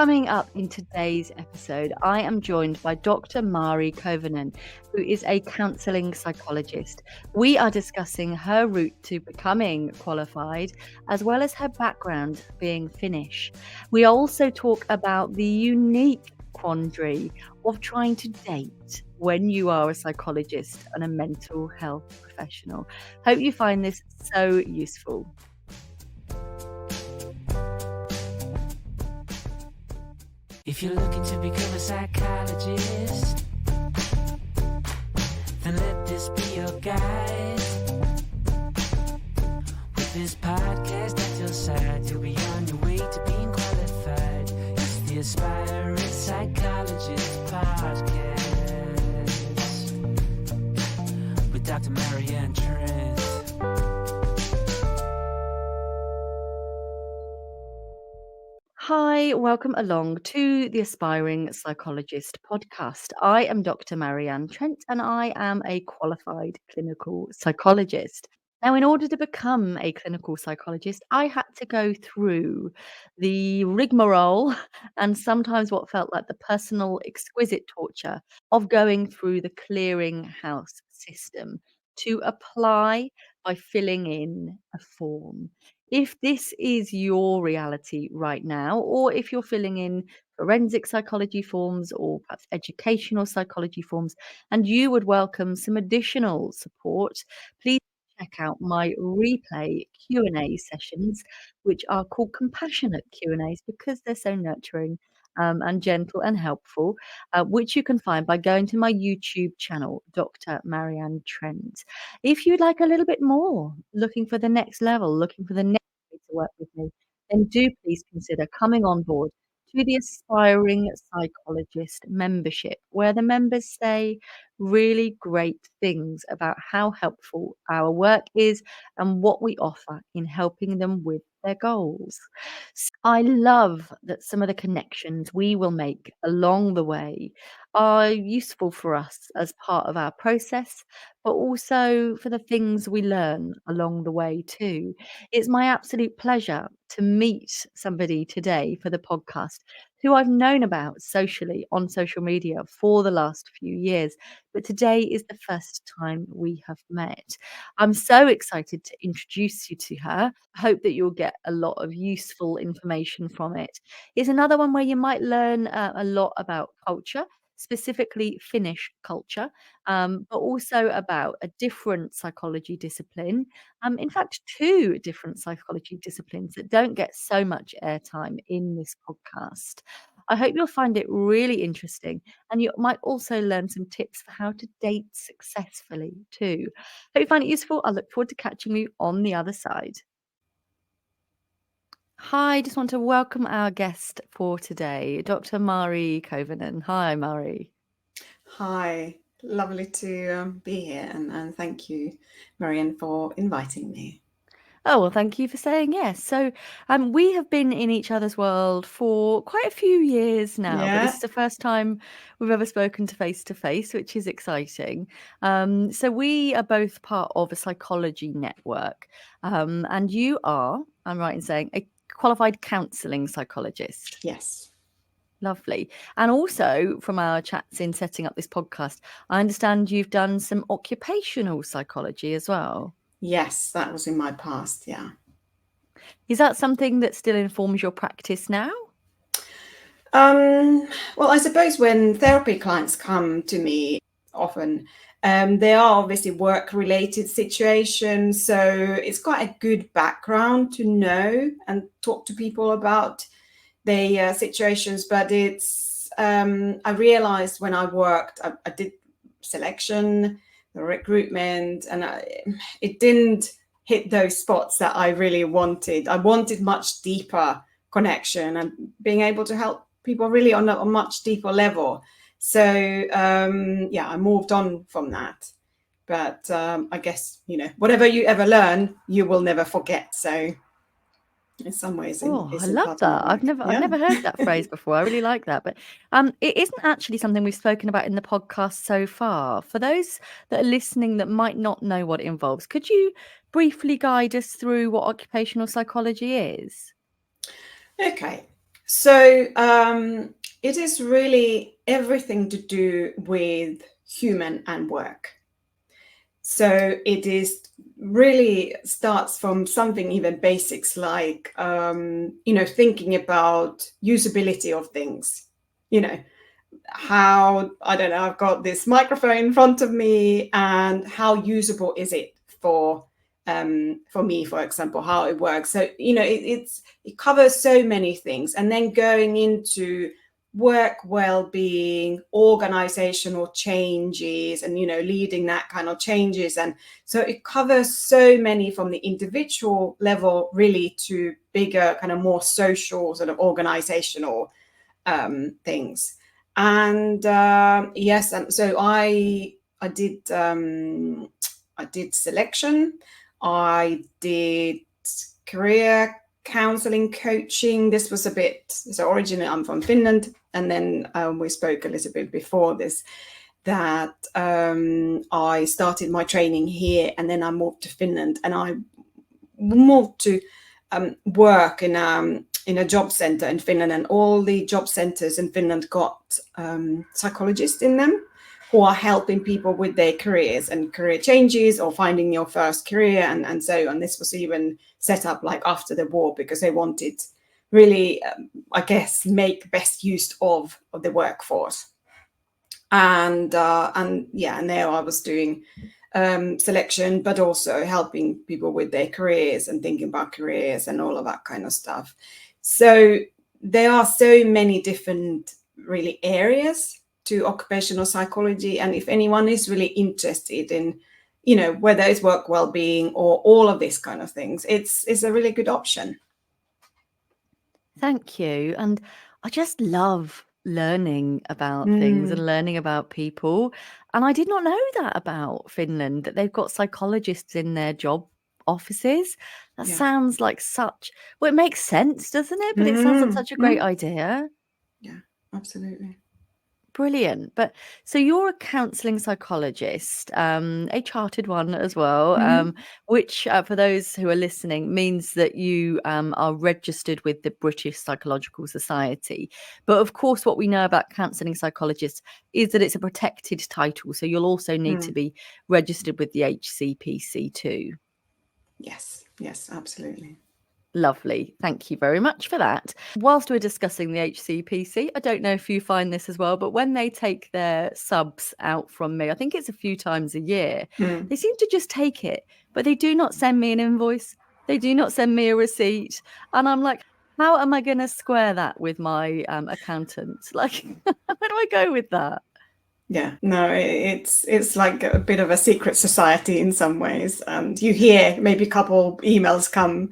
Coming up in today's episode, I am joined by Dr. Marianne Kovanen, who is a counselling psychologist. We are discussing her route to becoming qualified, as well as her background being Finnish. We also talk about the unique quandary of trying to date when you are a psychologist and a mental health professional. Hope you find this so useful. If you're looking to become a psychologist, then let this be your guide. With this podcast at your side, you'll be on your way to being qualified. It's the Aspiring Psychologist Podcast with Dr. Marianne and Trent. Hi, welcome along to the Aspiring Psychologist podcast. I am Dr. Marianne Trent and I am a qualified clinical psychologist. Now, in order to become a clinical psychologist, I had to go through the rigmarole and sometimes what felt like the personal, exquisite torture of going through the clearinghouse system to apply by filling in a form. If this is your reality right now, or if you're filling in forensic psychology forms or perhaps educational psychology forms, and you would welcome some additional support, please check out my replay Q&A sessions, which are called compassionate Q&As because they're so nurturing and gentle and helpful, which you can find by going to my YouTube channel, Dr. Marianne Trent. If you'd like a little bit more, looking for the next level, looking for the next way to work with me, then do please consider coming on board to the Aspiring Psychologist membership, where the members say really great things about how helpful our work is and what we offer in helping them with their goals. I love that some of the connections we will make along the way are useful for us as part of our process, but also for the things we learn along the way too. It's my absolute pleasure to meet somebody today for the podcast who I've known about socially on social media for the last few years, but today is the first time we have met. I'm so excited to introduce you to her. I hope that you'll get a lot of useful information from it. It's another one where you might learn a lot about culture, specifically Finnish culture, but also about a different psychology discipline. In fact, two different psychology disciplines that don't get so much airtime in this podcast. I hope you'll find it really interesting and you might also learn some tips for how to date successfully too. Hope you find it useful. I look forward to catching you on the other side. Hi, just want to welcome our guest for today, Dr. Marianne Kovanen. Hi, Marianne. Hi, lovely to be here and thank you, Marianne, for inviting me. Oh, well, thank you for saying yes. So, we have been in each other's world for quite a few years now, but this is the first time we've ever spoken to face, which is exciting. So we are both part of a psychology network, and you are, I'm right in saying, a qualified counselling psychologist. Yes. Lovely. And also from our chats in setting up this podcast, I understand you've done some occupational psychology as well. Yes, that was in my past, yeah. Is that something that still informs your practice now? Well, I suppose when therapy clients come to me often, they are obviously work-related situations, so it's quite a good background to know and talk to people about the situations. But it's I realized when I worked, I did selection, the recruitment, and it didn't hit those spots that I really wanted. I wanted much deeper connection and being able to help people really on a much deeper level. So I moved on from that. But I guess, whatever you ever learn, you will never forget. So in some ways, I love that. I've never heard that phrase before. I really like that. But it isn't actually something we've spoken about in the podcast so far. For those that are listening that might not know what it involves, could you briefly guide us through what occupational psychology is? Okay. So it is really everything to do with human and work. So it is really starts from something even basics like, thinking about usability of things, how, I don't know, I've got this microphone in front of me and how usable is it for me, for example, how it works. So, it covers so many things. And then going into work well-being, organizational changes, and, leading that kind of changes. And so it covers so many from the individual level really to bigger kind of more social sort of organizational things. And yes, and so I did selection, I did career counseling, coaching. This was so originally I'm from Finland, and then we spoke a little bit before this that I started my training here, and then I moved to Finland, and I moved to work in a job center in Finland, and all the job centers in Finland got psychologists in them who are helping people with their careers and career changes or finding your first career and so on. This was even set up like after the war because they wanted really, I guess, make best use of the workforce. And there I was doing selection, but also helping people with their careers and thinking about careers and all of that kind of stuff. So there are so many different really areas to occupational psychology, and if anyone is really interested in, whether it's work well-being or all of these kind of things, it's a really good option. Thank you. And I just love learning about things and learning about people. And I did not know that about Finland, that they've got psychologists in their job offices. That sounds like it makes sense, doesn't it? But it sounds like such a great idea. Yeah, absolutely. Brilliant. But so you're a counselling psychologist, a chartered one as well, which for those who are listening means that you are registered with the British Psychological Society. But of course, what we know about counselling psychologists is that it's a protected title. So you'll also need to be registered with the HCPC too. Yes, absolutely. Lovely. Thank you very much for that. Whilst we're discussing the HCPC, I don't know if you find this as well, but when they take their subs out from me, I think it's a few times a year, they seem to just take it, but they do not send me an invoice. They do not send me a receipt. And I'm like, how am I going to square that with my accountant? Like, where do I go with that? Yeah, no, it's like a bit of a secret society in some ways. And you hear maybe a couple emails come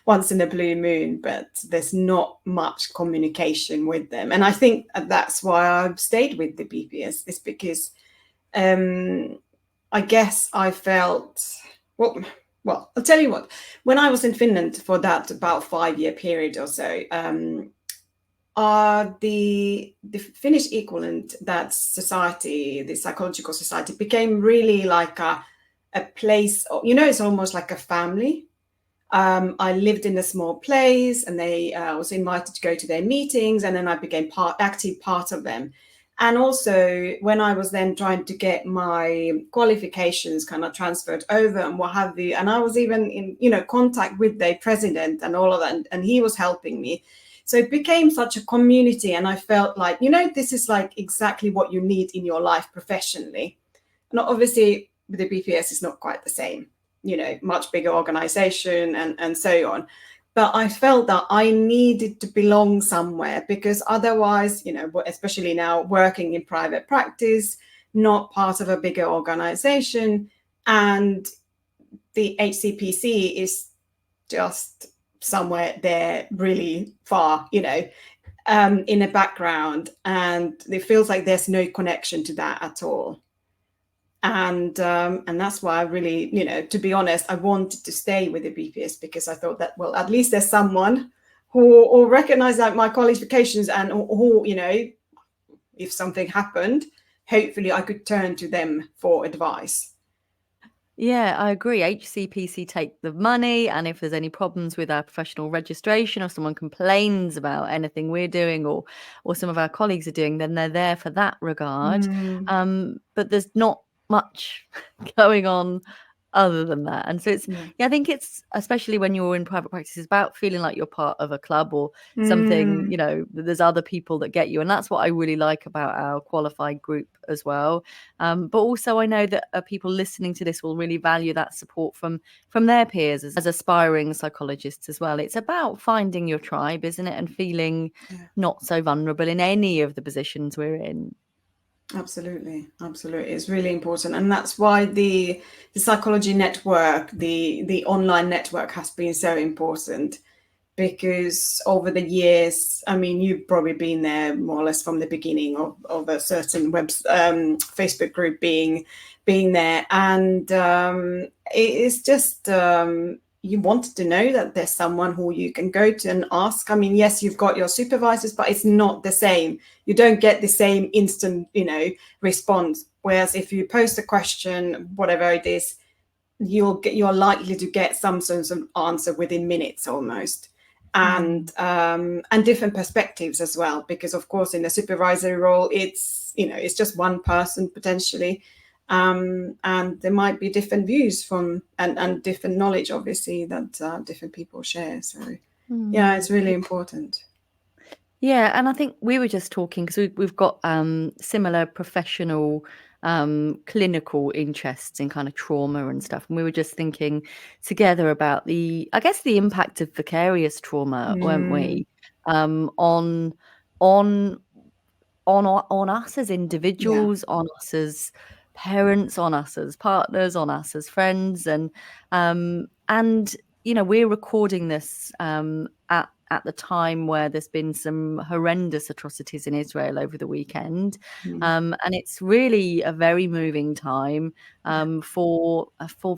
once in a blue moon, but there's not much communication with them. And I think that's why I've stayed with the BPS, is because I guess I felt, well, I'll tell you what, when I was in Finland for that about 5-year period or so, the Finnish equivalent, that society, the psychological society, became really like a place, it's almost like a family. I lived in a small place, and I was invited to go to their meetings, and then I became active part of them. And also when I was then trying to get my qualifications kind of transferred over and what have you, and I was even in contact with the president and all of that, and he was helping me. So it became such a community, and I felt like, this is like exactly what you need in your life professionally. And obviously with the BPS is not quite the same, much bigger organization and so on. But I felt that I needed to belong somewhere, because otherwise, especially now working in private practice, not part of a bigger organization, and the HCPC is just somewhere there really far, in the background, and it feels like there's no connection to that at all. And that's why I really, to be honest, I wanted to stay with the BPS, because I thought that, well, at least there's someone who will recognize that my qualifications, and who, if something happened, hopefully I could turn to them for advice. Yeah, I agree. HCPC take the money, and if there's any problems with our professional registration, or someone complains about anything we're doing, or some of our colleagues are doing, then they're there for that regard. But there's not much going on other than that. And so it's, Yeah. I think it's, especially when you're in private practice, it's about feeling like you're part of a club or something, there's other people that get you. And that's what I really like about our qualified group as well. But also I know that people listening to this will really value that support from their peers as aspiring psychologists as well. It's about finding your tribe, isn't it? And feeling not so vulnerable in any of the positions we're in. Absolutely. It's really important, and that's why the psychology network, the online network, has been so important, because over the years, I mean, you've probably been there more or less from the beginning of a certain Facebook group being there, and it is just you wanted to know that there's someone who you can go to and ask. I mean, yes, you've got your supervisors, but it's not the same. You don't get the same instant, response. Whereas if you post a question, whatever it is, you're likely to get some sort of answer within minutes almost. And different perspectives as well, because of course in a supervisory role, it's just one person potentially. And there might be different views from and different knowledge, obviously, that different people share. So yeah, it's really important. Yeah, and I think we were just talking because we've got similar professional clinical interests in kind of trauma and stuff, and we were just thinking together about the impact of vicarious trauma, weren't we? On us as individuals, on us as parents, on us as partners, on us as friends, and we're recording this at the time where there's been some horrendous atrocities in Israel over the weekend, and it's really a very moving time for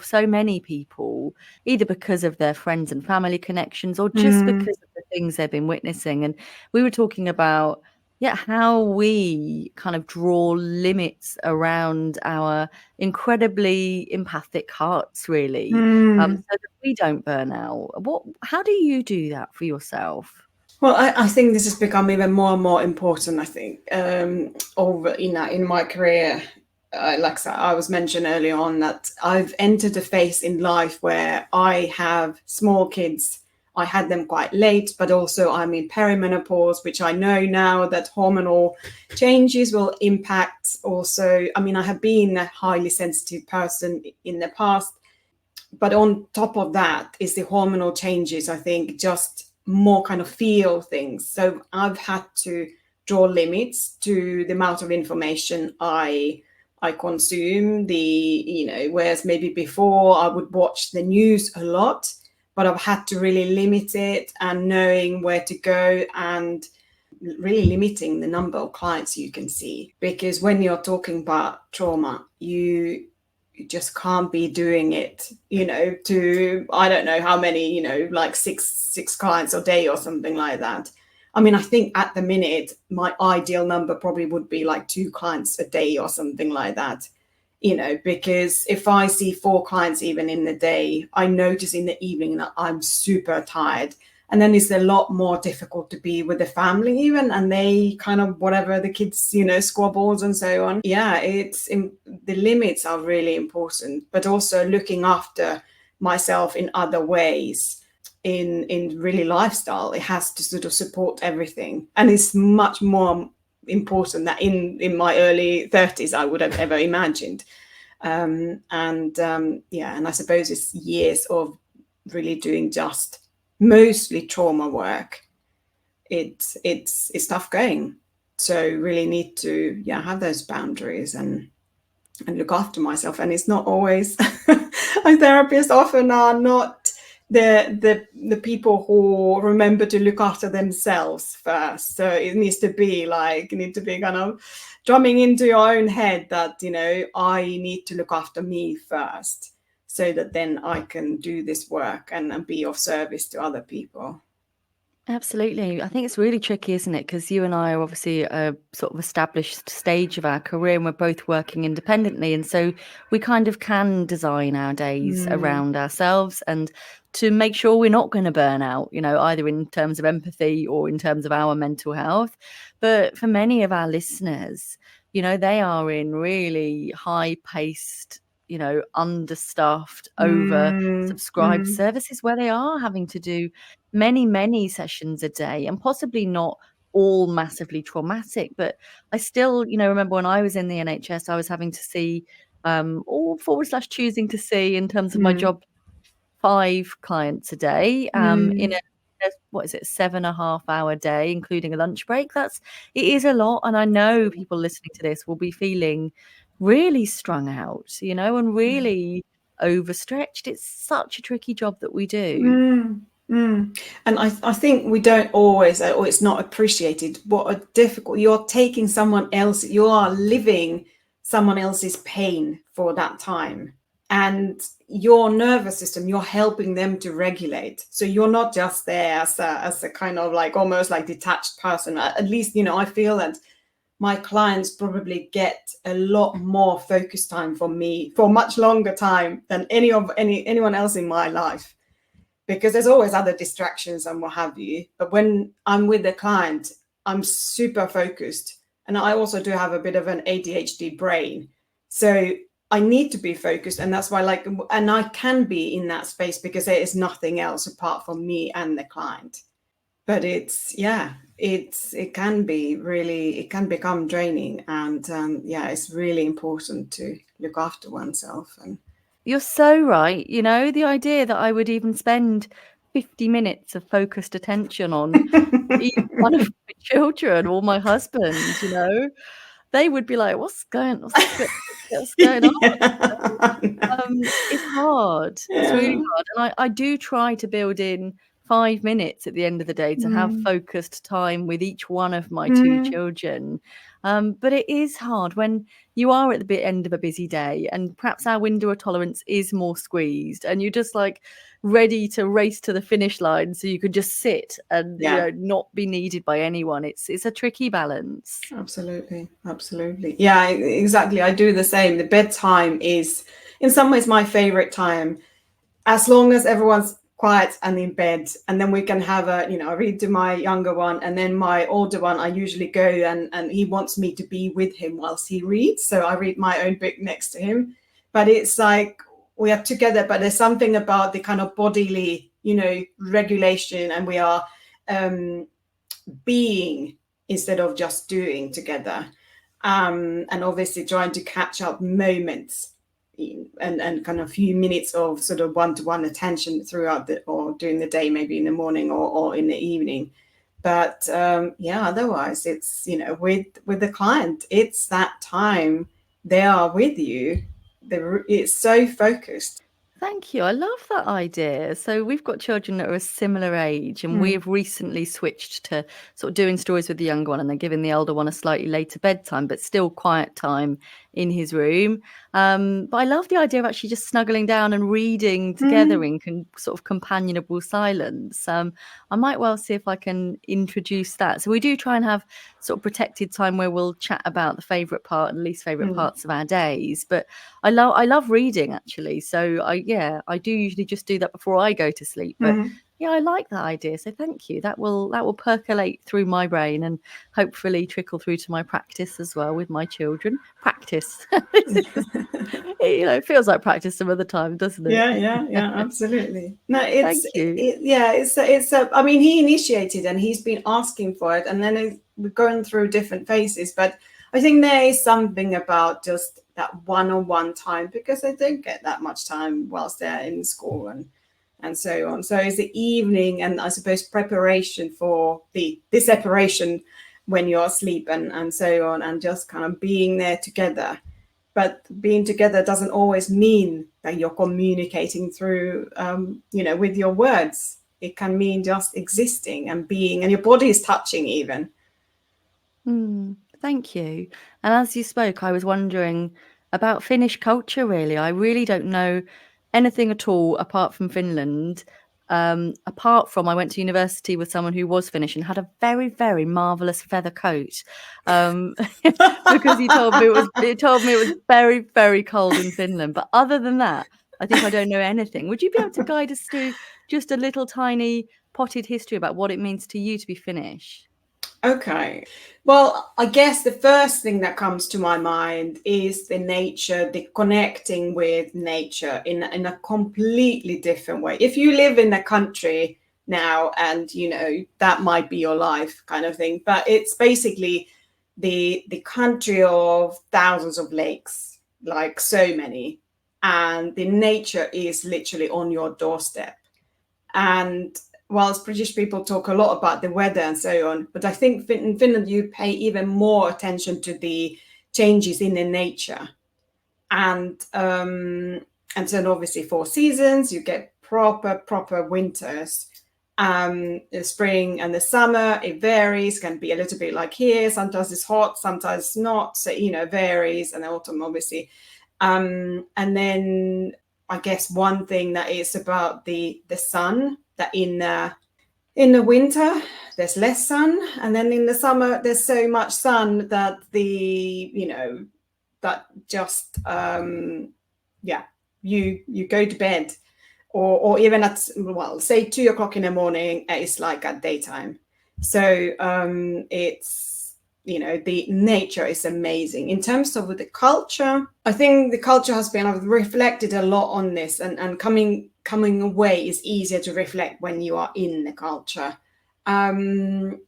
so many people, either because of their friends and family connections or just because of the things they've been witnessing. And we were talking about how we kind of draw limits around our incredibly empathic hearts, really, so that we don't burn out. How do you do that for yourself? Well, I think this has become even more and more important, I think, over in my career. Like I was mentioned earlier on, that I've entered a phase in life where I have small kids. I had them quite late, but also I'm in perimenopause, which I know now that hormonal changes will impact also. I mean, I have been a highly sensitive person in the past, but on top of that is the hormonal changes, I think, just more kind of feel things. So I've had to draw limits to the amount of information I consume. Whereas maybe before I would watch the news a lot, but I've had to really limit it, and knowing where to go and really limiting the number of clients you can see. Because when you're talking about trauma, you just can't be doing it, to, I don't know how many, like six clients a day or something like that. I mean, I think at the minute, my ideal number probably would be like 2 clients a day or something like that. Because if I see 4 clients even in the day, I notice in the evening that I'm super tired. And then it's a lot more difficult to be with the family even, and they kind of, whatever, the kids, squabbles and so on. Yeah, the limits are really important, but also looking after myself in other ways, in really lifestyle. It has to sort of support everything. And it's much more important that in my early 30s I would have ever imagined. And I suppose it's years of really doing just mostly trauma work. It's tough going. So really need to have those boundaries and look after myself. And it's not always therapists often are not the people who remember to look after themselves first. So it needs to be kind of drumming into your own head that, I need to look after me first, so that then I can do this work and be of service to other people. Absolutely. I think it's really tricky, isn't it? Because you and I are obviously a sort of established stage of our career and we're both working independently. And so we kind of can design our days around ourselves and to make sure we're not going to burn out, either in terms of empathy or in terms of our mental health. But for many of our listeners, they are in really high paced, understaffed, over subscribed services where they are having to do many sessions a day and possibly not all massively traumatic. But I still, remember when I was in the NHS, I was having to see or / choosing to see in terms of my job 5 clients a day in a what is it, 7.5-hour day, including a lunch break. It is a lot. And I know people listening to this will be feeling really strung out, and really overstretched. It's such a tricky job that we do. And I think we don't always, or it's not appreciated, what a difficult, you're taking someone else, you are living someone else's pain for that time. And your nervous system, you're helping them to regulate. So you're not just there as a kind of like almost like detached person. At least, I feel that my clients probably get a lot more focus time from me for much longer time than anyone else in my life, because there's always other distractions and what have you. But when I'm with the client, I'm super focused. And I also do have a bit of an ADHD brain. So I need to be focused. And that's why and I can be in that space because there is nothing else apart from me and the client. But it can be really, it can become draining. And it's really important to look after oneself. And you're so right. The idea that I would even spend 50 minutes of focused attention on each one of my children or my husband, they would be like, what's going on? It's hard. It's really hard. And I do try to build in 5 minutes at the end of the day to have focused time with each one of my 2 children. But it is hard when you are at the end of a busy day and perhaps our window of tolerance is more squeezed and you're just like ready to race to the finish line so you can just sit and not be needed by anyone. It's a tricky balance. Absolutely. Yeah, exactly. I do the same. The bedtime is in some ways my favorite time, as long as everyone's quiet and in bed, and then we can have I read to my younger one, and then my older one, I usually go and he wants me to be with him whilst he reads. So I read my own book next to him. But it's like we are together, but there's something about the kind of bodily, regulation, and we are being instead of just doing together. And obviously trying to catch up moments and kind of a few minutes of sort of one-to-one attention throughout or during the day, maybe in the morning or in the evening. But otherwise it's, with the client, it's that time they are with you. It's so focused. Thank you. I love that idea. So we've got children that are a similar age, and we have recently switched to sort of doing stories with the younger one and then giving the older one a slightly later bedtime, but still quiet time in his room. But I love the idea of actually just snuggling down and reading together in sort of companionable silence. I might well see if I can introduce that. So we do try and have sort of protected time where we'll chat about the favourite part and least favourite parts of our days. But I love reading, actually. So I do usually just do that before I go to sleep. But I like that idea. So thank you. That will percolate through my brain and hopefully trickle through to my practice as well with my children. Practice. It feels like practice some other time, doesn't it? Yeah, absolutely. No, it's Thank you. it's I mean, he initiated and he's been asking for it, and then we're going through different phases. But I think there is something about just that one-on-one time, because they don't get that much time whilst they're in school and so on. So it's the evening, and I suppose preparation for the separation when you're asleep and so on, and just kind of being there together. But being together doesn't always mean that you're communicating through, with your words. It can mean just existing and being, and your body is touching even. Thank you. And as you spoke, I was wondering about Finnish culture, really. I really don't know anything at all apart from Finland. apart from I went to university with someone who was Finnish and had a very, very marvelous feather coat, because he told me it was very, very cold in Finland. But other than that, I think I don't know anything. Would you be able to guide us through just a little tiny potted history about what it means to you to be Finnish? Okay. Well, I guess the first thing that comes to my mind is the nature, the connecting with nature in a completely different way. If you live in the country now and, you know, that might be your life kind of thing, but it's basically the country of thousands of lakes, like so many, and the nature is literally on your doorstep. And whilst British people talk a lot about the weather and so on, but I think in Finland you pay even more attention to the changes in the nature. And so obviously 4 seasons, you get proper winters. The spring and the summer, it varies, can be a little bit like here. Sometimes it's hot, sometimes not. So, you know, varies. And autumn, obviously. And then I guess one thing that is about the sun, that in the winter there's less sun, and then in the summer there's so much sun that that just you go to bed, or even at, well, say 2 o'clock in the morning, it's like at daytime. So it's, you know, the nature is amazing. In terms of the culture, I think the culture has been, I've reflected a lot on this, and coming away is easier to reflect when you are in the culture. The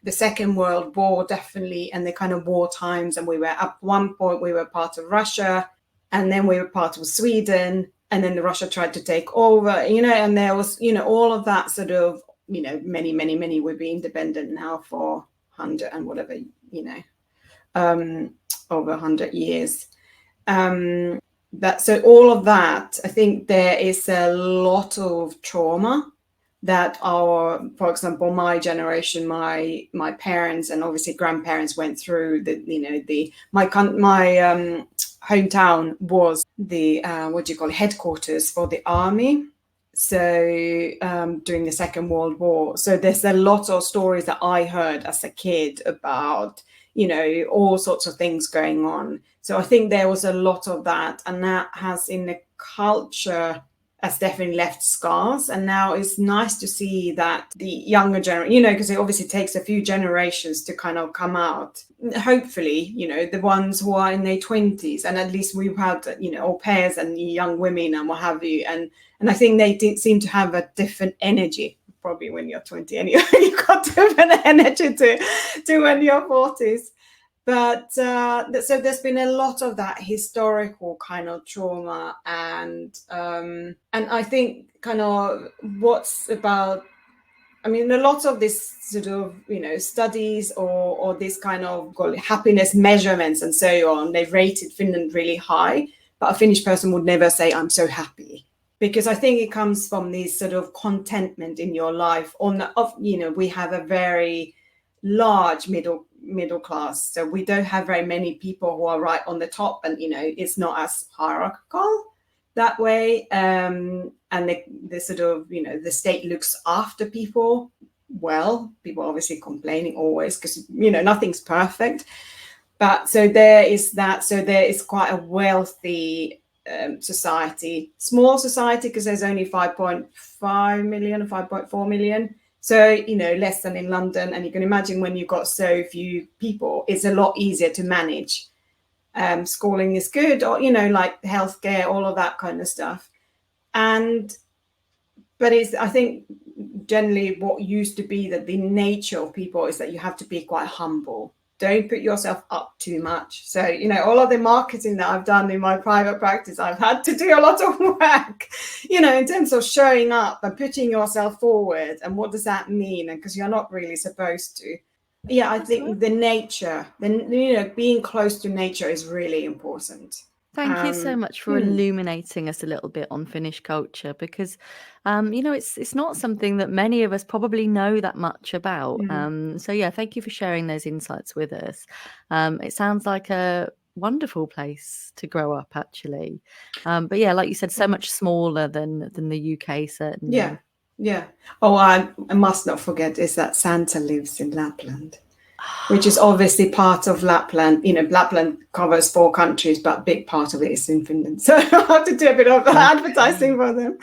Second World War, definitely, and the kind of war times, and we were at one point we were part of Russia, and then we were part of Sweden, and then Russia tried to take over, you know, and there was, you know, all of that sort of, you know, many we've been independent now for 100 and whatever, you know, over 100 years. So all of that, I think there is a lot of trauma that for example, my generation, my parents and obviously grandparents went through. My hometown was the headquarters for the army. So during the Second World War, so there's a lot of stories that I heard as a kid about, you know, all sorts of things going on. So I think there was a lot of that, and that has in the culture has definitely left scars. And now it's nice to see that the younger generation, you know, because it obviously takes a few generations to kind of come out. Hopefully, you know, the ones who are in their 20s, and at least we've had, you know, au pairs and young women and what have you. And I think they did seem to have a different energy. Probably when you're 20 anyway, you've got different energy to when you're 40s. But so there's been a lot of that historical kind of trauma, and I think kind of what's about, I mean, a lot of this sort of, you know, studies or this kind of happiness measurements and so on, they've rated Finland really high, but a Finnish person would never say, I'm so happy. Because I think it comes from this sort of contentment in your life. You know, we have a very large middle class, so we don't have very many people who are right on the top, and you know, it's not as hierarchical that way. And the sort of, you know, the state looks after people well. People obviously complaining always because, you know, nothing's perfect. But so there is that. So there is quite a wealthy society, small society, because there's only 5.5 million, 5.4 million. So, you know, less than in London. And you can imagine when you've got so few people, it's a lot easier to manage. Schooling is good, or, you know, like healthcare, all of that kind of stuff. But I think generally what used to be that the nature of people is that you have to be quite humble. Don't put yourself up too much. So, you know, all of the marketing that I've done in my private practice, I've had to do a lot of work, you know, in terms of showing up and putting yourself forward. And what does that mean? And because you're not really supposed to. Yeah, I think the nature, you know, being close to nature is really important. Thank you so much for illuminating us a little bit on Finnish culture, because, you know, it's not something that many of us probably know that much about. So, yeah, thank you for sharing those insights with us. It sounds like a wonderful place to grow up, actually. But yeah, like you said, so much smaller than the UK, certainly. Yeah. Oh, I must not forget is that Santa lives in Lapland, which is obviously part of Lapland. Lapland covers 4 countries, but a big part of it is in Finland. So I have to do a bit of advertising for them.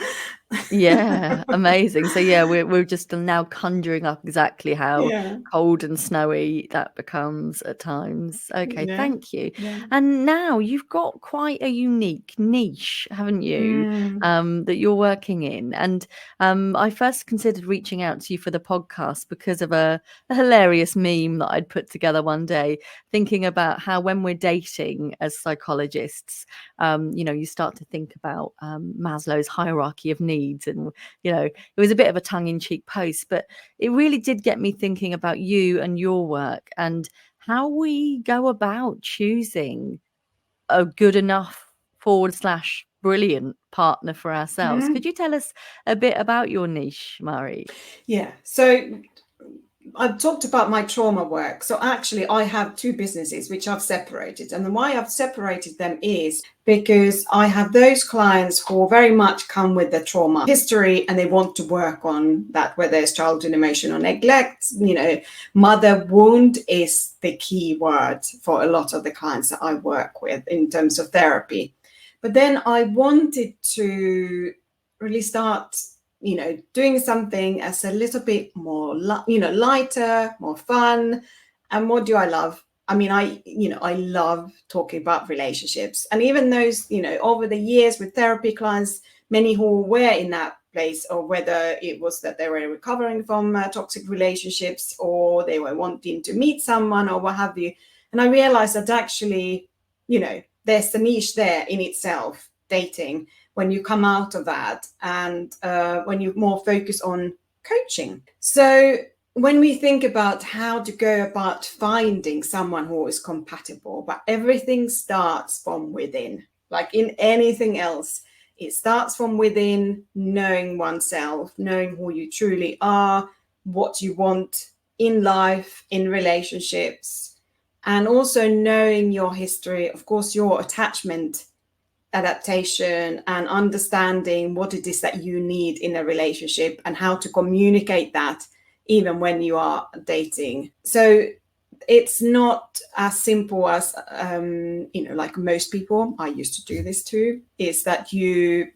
Yeah, amazing. So yeah, we're just now conjuring up exactly how cold and snowy that becomes at times. Okay, thank you. Yeah. And now you've got quite a unique niche, haven't you? That you're working in. And I first considered reaching out to you for the podcast because of a hilarious meme that I'd put together one day, thinking about how when we're dating as psychologists, you start to think about Maslow's hierarchy of needs. And, it was a bit of a tongue-in-cheek post, but it really did get me thinking about you and your work and how we go about choosing a good enough / brilliant partner for ourselves. Could you tell us a bit about your niche, Mari? Yeah. So I've talked about my trauma work. So actually I have 2 businesses which I've separated. And why I've separated them is because I have those clients who very much come with the trauma history and they want to work on that, whether it's childhood emotional neglect, mother wound is the key word for a lot of the clients that I work with in terms of therapy. But then I wanted to really start doing something as a little bit more, lighter, more fun. And what do I love? I mean, I love talking about relationships. And even those, over the years with therapy clients, many who were in that place, or whether it was that they were recovering from toxic relationships or they were wanting to meet someone or what have you. And I realized that actually, there's a niche there in itself, dating, when you come out of that and when you more focus on coaching. So when we think about how to go about finding someone who is compatible, but everything starts from within, like in anything else, it starts from within, knowing oneself, knowing who you truly are, what you want in life, in relationships, and also knowing your history, of course, your attachment adaptation, and understanding what it is that you need in a relationship and how to communicate that even when you are dating. So it's not as simple as like most people, I used to do this too, is that you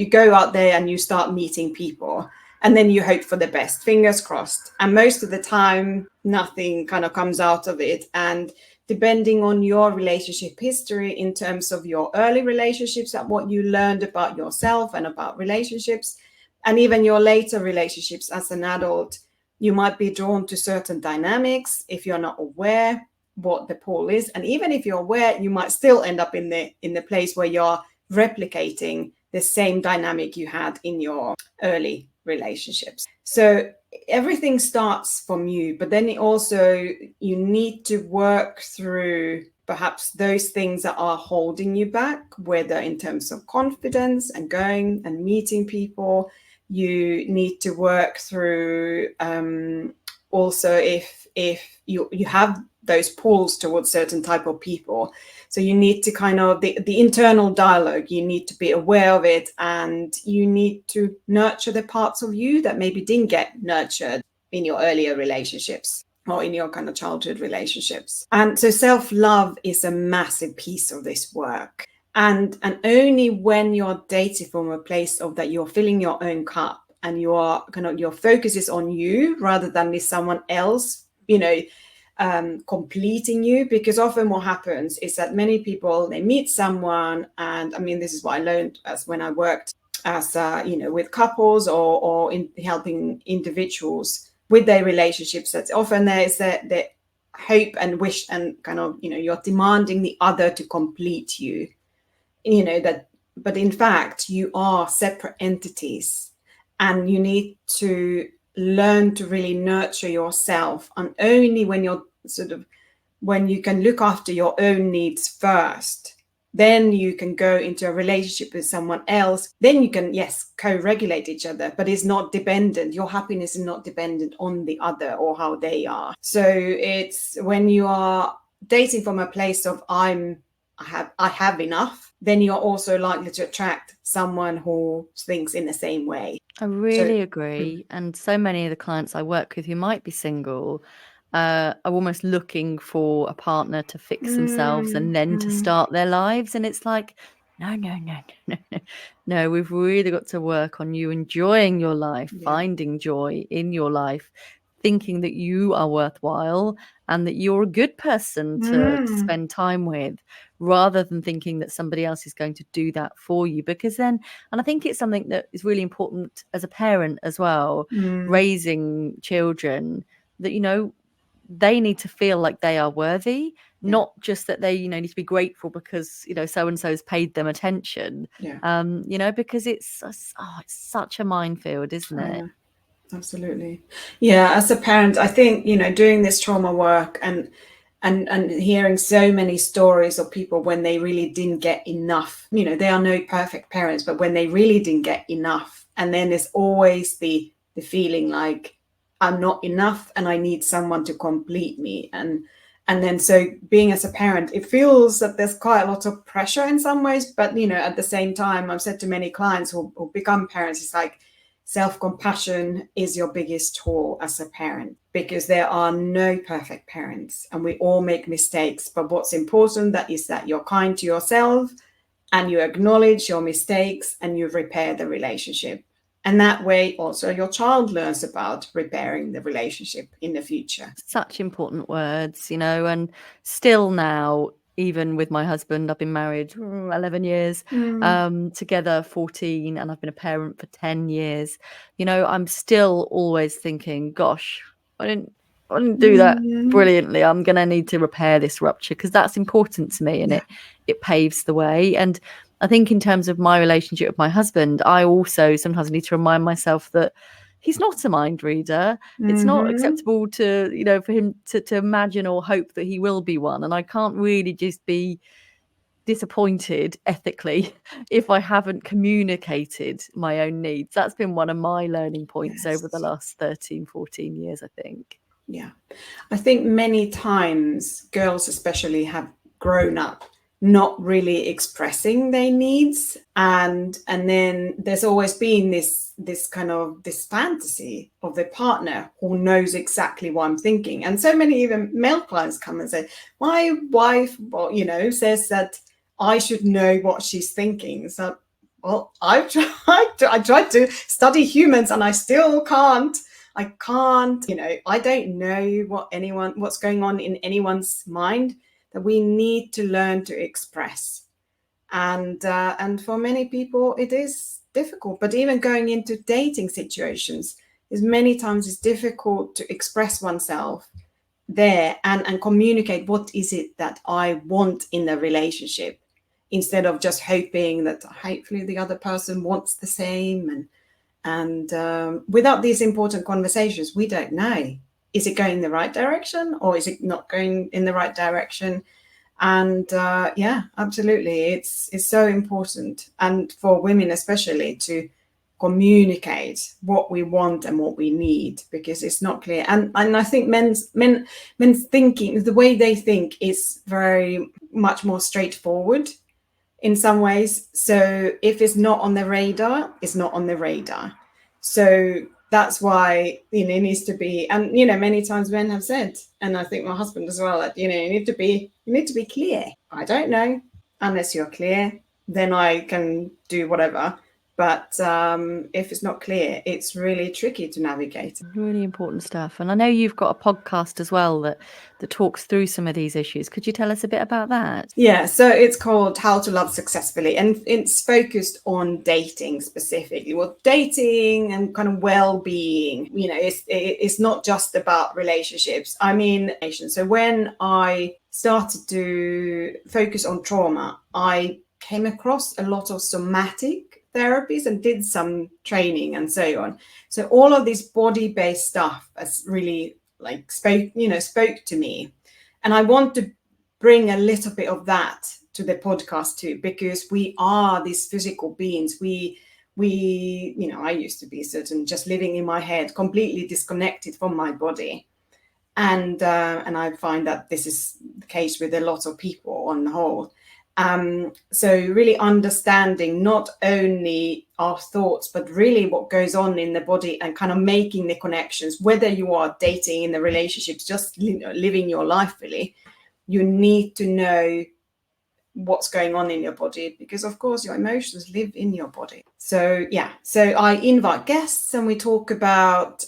go out there and you start meeting people and then you hope for the best, fingers crossed, and most of the time nothing kind of comes out of it. And depending on your relationship history in terms of your early relationships and what you learned about yourself and about relationships, and even your later relationships as an adult, you might be drawn to certain dynamics if you're not aware what the pull is. And even if you're aware, you might still end up in the place where you're replicating the same dynamic you had in your early relationships. So everything starts from you, but then you need to work through perhaps those things that are holding you back, whether in terms of confidence and going and meeting people. You need to work through also if you have those pulls towards certain type of people. So you need to kind of the internal dialogue, you need to be aware of it, and you need to nurture the parts of you that maybe didn't get nurtured in your earlier relationships or in your kind of childhood relationships. And so self-love is a massive piece of this work. And only when you're dating from a place of that you're filling your own cup and your focus is on you rather than with someone else, completing you. Because often what happens is that many people, they meet someone, and I mean, this is what I learned as when I worked as with couples or in helping individuals with their relationships, that often there is the hope and wish and kind of you're demanding the other to complete you, but in fact you are separate entities, and you need to learn to really nurture yourself. And only when you're when you can look after your own needs first, then you can go into a relationship with someone else. Then you can, yes, co-regulate each other, but it's not dependent. Your happiness is not dependent on the other or how they are. So it's when you are dating from a place of I have enough, then you're also likely to attract someone who thinks in the same way. I really agree. And so many of the clients I work with who might be single are almost looking for a partner to fix themselves and then to start their lives. And it's like, no, we've really got to work on you enjoying your life, finding joy in your life, thinking that you are worthwhile and that you're a good person to spend time with, rather than thinking that somebody else is going to do that for you. Because then, and I think it's something that is really important as a parent as well, raising children, that, you know, they need to feel like they are worthy, not just that they, you know, need to be grateful because, you know, so-and-so's paid them attention, you know, because it's such a minefield, isn't it? Absolutely. Yeah, as a parent, I think, you know, doing this trauma work and hearing so many stories of people when they really didn't get enough, you know, they are no perfect parents, but when they really didn't get enough, and then there's always the feeling like I'm not enough and I need someone to complete me. And then so being as a parent, it feels that there's quite a lot of pressure in some ways, but, you know, at the same time, I've said to many clients who become parents, it's like, self-compassion is your biggest tool as a parent, because there are no perfect parents and we all make mistakes. But what's important is that you're kind to yourself and you acknowledge your mistakes and you repair the relationship. And that way also your child learns about repairing the relationship in the future. Such important words, you know, and still now, even with my husband, I've been married 11 years, together 14, and I've been a parent for 10 years. You know, I'm still always thinking, gosh, I didn't do that brilliantly. I'm going to need to repair this rupture, because that's important to me, and it paves the way. And I think in terms of my relationship with my husband, I also sometimes need to remind myself that he's not a mind reader. It's not acceptable to, you know, for him to imagine or hope that he will be one. And I can't really just be disappointed ethically if I haven't communicated my own needs. That's been one of my learning points over the last 13, 14 years, I think. Yeah. I think many times girls especially have grown up not really expressing their needs, and then there's always been this kind of this fantasy of the partner who knows exactly what I'm thinking. And so many even male clients come and say, my wife, well, you know, says that I should know what she's thinking. So, well, I tried to study humans and I still can't. I can't, you know, I don't know what's going on in anyone's mind, that we need to learn to express. And for many people, it is difficult. But even going into dating situations, is many times it's difficult to express oneself there and communicate what is it that I want in the relationship, instead of just hoping that hopefully the other person wants the same. And without these important conversations, we don't know, is it going in the right direction or is it not going in the right direction? And yeah, absolutely, it's so important, and for women especially, to communicate what we want and what we need, because it's not clear. And I think men's thinking, the way they think, is very much more straightforward in some ways. So if it's not on the radar, it's not on the radar. So that's why, you know, it needs to be. And, you know, many times men have said, and I think my husband as well, that, you know, you need to be clear. I don't know, unless you're clear, then I can do whatever. But if it's not clear, it's really tricky to navigate. Really important stuff. And I know you've got a podcast as well that talks through some of these issues. Could you tell us a bit about that? Yeah, so it's called How to Love Successfully, and it's focused on dating specifically. Well, dating and kind of well-being, you know, it's not just about relationships. I mean, so when I started to focus on trauma, I came across a lot of somatic therapies and did some training and so on. So all of this body-based stuff has really spoke to me. And I want to bring a little bit of that to the podcast too, because we are these physical beings. We you know, I used to be certain, just living in my head, completely disconnected from my body. And I find that this the case with a lot of people on the whole. So really understanding not only our thoughts, but really what goes on in the body, and kind of making the connections, whether you are dating, in the relationships, just living your life, really, you need to know what's going on in your body, because of course your emotions live in your body. So I invite guests and we talk about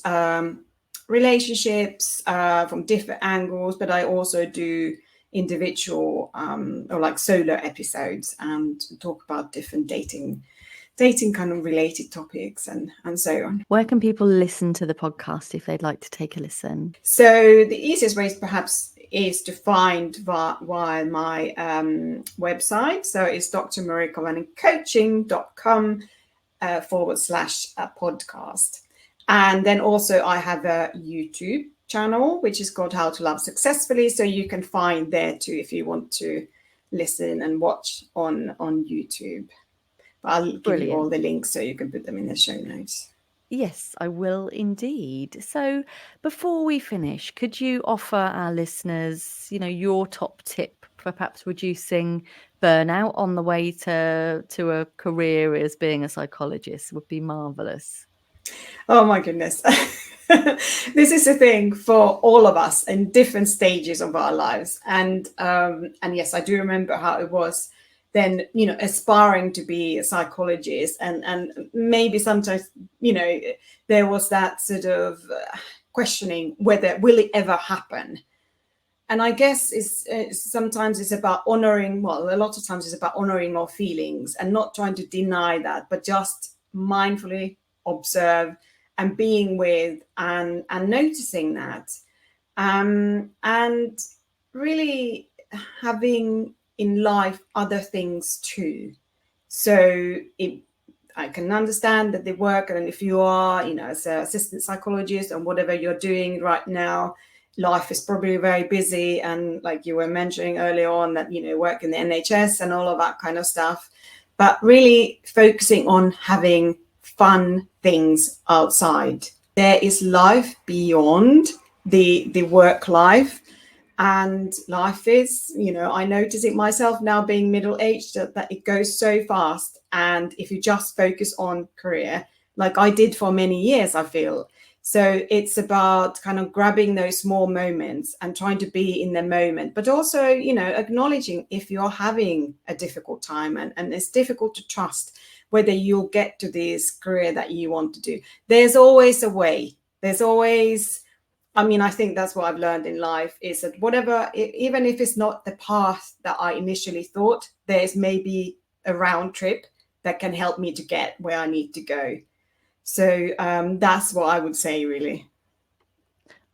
relationships from different angles, but I also do individual or like solo episodes and talk about different dating kind of related topics and so on. Where can people listen to the podcast if they'd like to take a listen? So the easiest way perhaps is to find via my website. So it's drmariekovanencoaching.com/podcast. And then also I have a YouTube channel, which is called How to Love Successfully. So you can find there too if you want to listen and watch on YouTube. But I'll give you all the links so you can put them in the show notes. Yes, I will indeed. So before we finish, could you offer our listeners, your top tip for perhaps reducing burnout on the way to a career as being a psychologist? Would be marvelous. Oh my goodness. This is a thing for all of us in different stages of our lives. And yes, I do remember how it was then, aspiring to be a psychologist, and maybe sometimes, there was that sort of questioning whether will it ever happen. And I guess sometimes it's about honoring, well, a lot of times it's about honoring our feelings and not trying to deny that, but just mindfully observe and being with and noticing that, and really having in life other things too. So I can understand that they work, and if you are, as an assistant psychologist and whatever you're doing right now, life is probably very busy, and like you were mentioning earlier on that work in the NHS and all of that kind of stuff, but really focusing on having fun things outside. There is life beyond the work life, and life is, I notice it myself now being middle-aged, that it goes so fast. And if you just focus on career, like I did for many years, I feel. So it's about kind of grabbing those small moments and trying to be in the moment, but also, acknowledging if you're having a difficult time and it's difficult to trust whether you'll get to this career that you want to do. There's always a way. There's always, I think that's what I've learned in life, is that whatever, even if it's not the path that I initially thought, there's maybe a round trip that can help me to get where I need to go. So that's what I would say, really.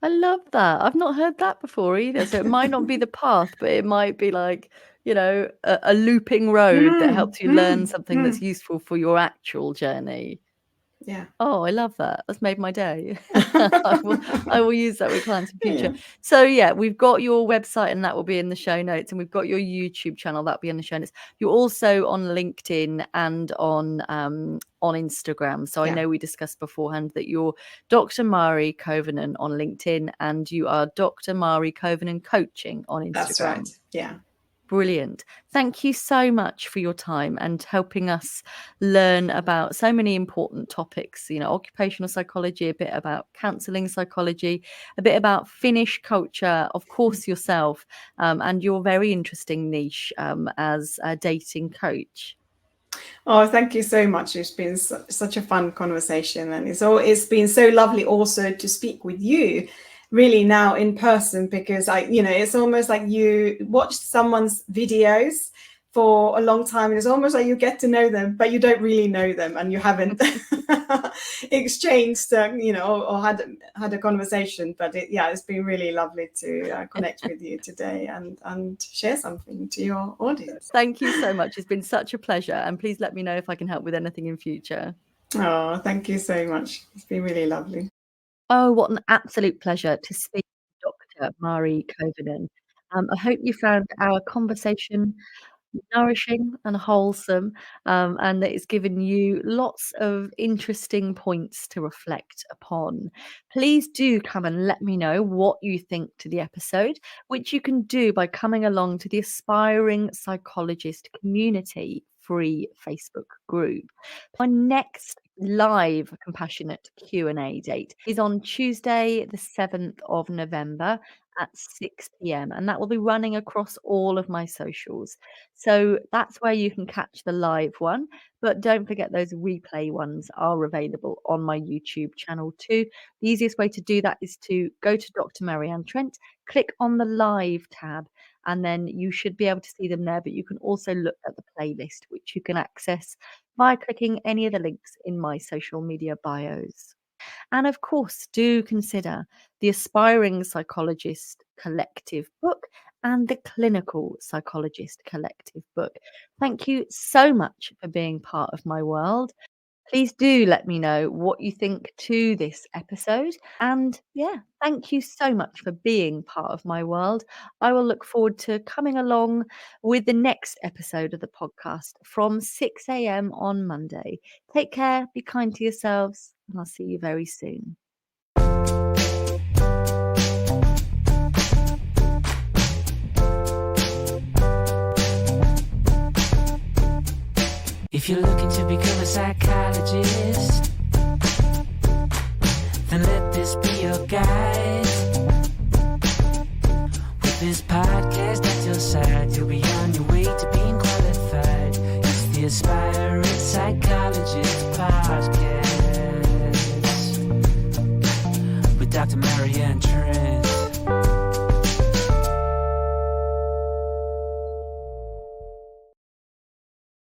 I love that. I've not heard that before either. So it might not be the path, but it might be like, a looping road that helps you learn something that's useful for your actual journey. Yeah. Oh, I love that. That's made my day. I will use that with clients in future. Yeah. So yeah, we've got your website and that will be in the show notes, and we've got your YouTube channel that'll be in the show notes. You're also on LinkedIn and on Instagram. So I know we discussed beforehand that you're Dr. Mari Kovanen on LinkedIn and you are Dr. Mari Kovanen Coaching on Instagram. That's right. Yeah. Brilliant. Thank you so much for your time and helping us learn about so many important topics, occupational psychology, a bit about counselling psychology, a bit about Finnish culture, of course, yourself, and your very interesting niche as a dating coach. Oh, thank you so much. It's been such a fun conversation, and it's been so lovely also to speak with you really now in person, because it's almost like you watch someone's videos for a long time and it's almost like you get to know them, but you don't really know them and you haven't exchanged or had a conversation. But it's been really lovely to connect with you today and share something to your audience. Thank you so much. It's been such a pleasure, and please let me know if I can help with anything in future. Oh, thank you so much. It's been really lovely. Oh, what an absolute pleasure to speak to Dr. Mari Kovanen. I hope you found our conversation nourishing and wholesome, and that it's given you lots of interesting points to reflect upon. Please do come and let me know what you think to the episode, which you can do by coming along to the Aspiring Psychologist Community free Facebook group. My next live compassionate Q&A date is on Tuesday, the 7th of November at 6 p.m. and that will be running across all of my socials. So that's where you can catch the live one, but don't forget those replay ones are available on my YouTube channel too. The easiest way to do that is to go to Dr. Marianne Trent, click on the live tab, and then you should be able to see them there, but you can also look at the playlist, which you can access by clicking any of the links in my social media bios. And of course, do consider the Aspiring Psychologist Collective book and the Clinical Psychologist Collective book. Thank you so much for being part of my world. Please do let me know what you think to this episode. And yeah, thank you so much for being part of my world. I will look forward to coming along with the next episode of the podcast from 6 a.m. on Monday. Take care, be kind to yourselves, and I'll see you very soon. If you're looking to become a psychologist, then let this be your guide. With this podcast at your side, you'll be on your way to being qualified. It's the Aspiring Psychologist podcast with Dr. Marianne Trent.